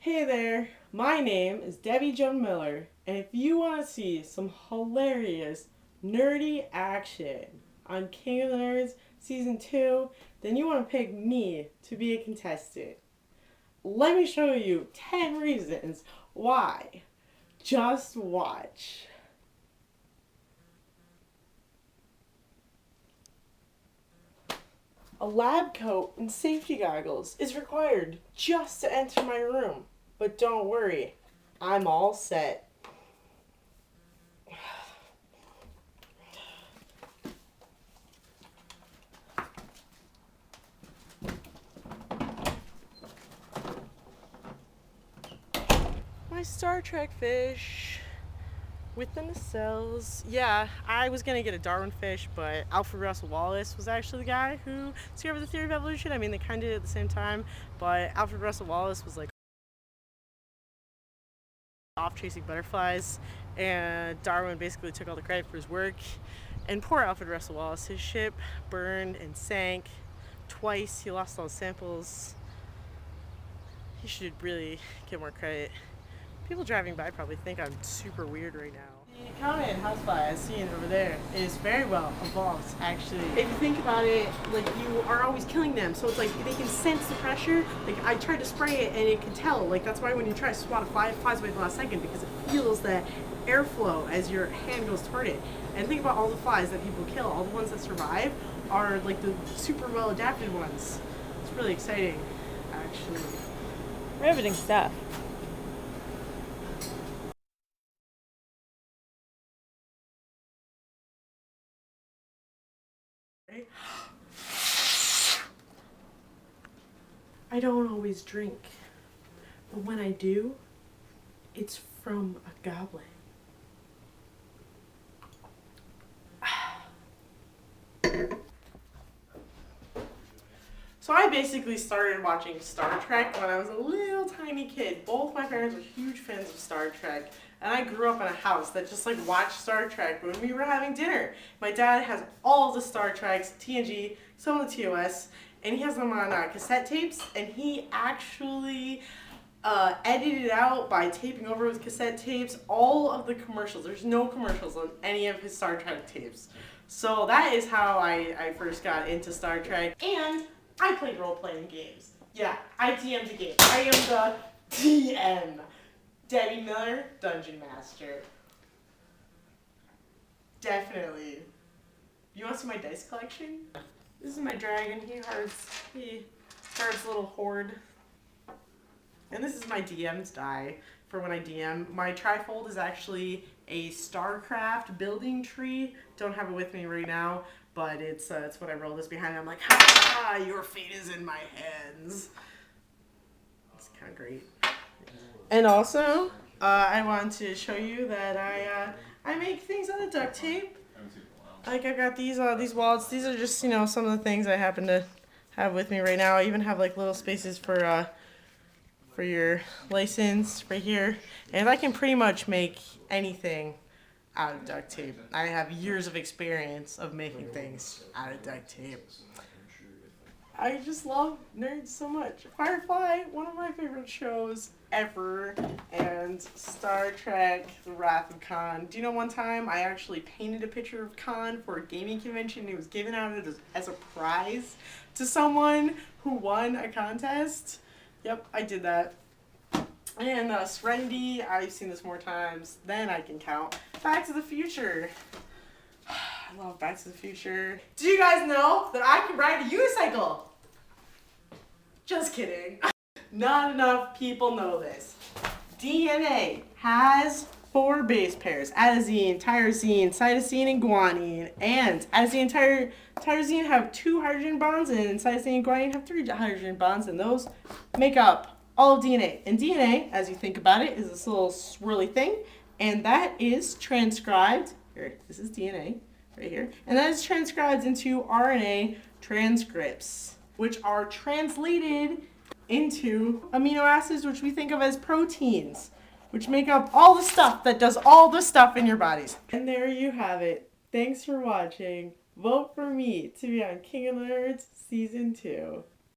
Hey there, my name is Debbie Joan Miller, and if you want to see some hilarious, nerdy action on King of the Nerds Season 2, then you want to pick me to be a contestant. Let me show you 10 reasons why. Just watch. A lab coat and safety goggles is required just to enter my room. But don't worry, I'm all set. My Star Trek fish within the cells. Yeah, I was gonna get a Darwin fish, but Alfred Russel Wallace was actually the guy who discovered the theory of evolution. I mean, they kind of did it at the same time, but Alfred Russel Wallace was like off chasing butterflies, and Darwin basically took all the credit for his work. And poor Alfred Russel Wallace, his ship burned and sank twice. He lost all his samples. He should really get more credit. People driving by probably think I'm super weird right now. The common housefly as seen over there is very well evolved, actually. If you think about it, like, you are always killing them, so it's like they can sense the pressure. Like, I tried to spray it and it can tell. Like, that's why when you try to swat a fly, it flies away at the last second, because it feels that airflow as your hand goes toward it. And think about all the flies that people kill. All the ones that survive are like the super well adapted ones. It's really exciting, actually. Riveting stuff. I don't always drink, but when I do, it's from a goblet. So I basically started watching Star Trek when I was a little tiny kid. Both my parents were huge fans of Star Trek, and I grew up in a house that just like watched Star Trek when we were having dinner. My dad has all the Star Treks, TNG, some of the TOS, and he has them on cassette tapes, and he actually edited out by taping over with cassette tapes all of the commercials. There's no commercials on any of his Star Trek tapes. So that is how I first got into Star Trek. And I played role-playing games. Yeah, I DM'd a game. I am the DM. Debbie Miller, Dungeon Master. Definitely. You want to see my dice collection? This is my dragon. He guards a little hoard. And this is my DM's die for when I DM. My trifold is actually a StarCraft building tree. Don't have it with me right now, but it's what I roll this behind. I'm like, ha ha, your fate is in my hands. It's kind of great. And also, I want to show you that I make things out of duct tape. Like, I've got these wallets. These are just, some of the things I happen to have with me right now. I even have like little spaces for your license right here. And I can pretty much make anything out of duct tape. I have years of experience of making things out of duct tape. I just love nerds so much. Firefly, one of my favorite shows ever, and Star Trek, The Wrath of Khan. Do you know one time I actually painted a picture of Khan for a gaming convention? It was given out as a prize to someone who won a contest. Yep, I did that. And Serenity, I've seen this more times than I can count. Back to the Future. I love Back to the Future. Do you guys know that I can ride a unicycle? Just kidding. Not enough people know this. DNA has 4 base pairs: adenosine, tyrosine, cytosine, and guanine. And adenosine and tyrosine have 2 hydrogen bonds, and cytosine and guanine have 3 hydrogen bonds, and those make up all of DNA. And DNA, as you think about it, is this little swirly thing, and that is transcribed, here, this is DNA, right here, and that is transcribed into RNA transcripts, which are translated into amino acids, which we think of as proteins, which make up all the stuff that does all the stuff in your bodies. And there you have it. Thanks for watching. Vote for me to be on King of the Nerds Season 2.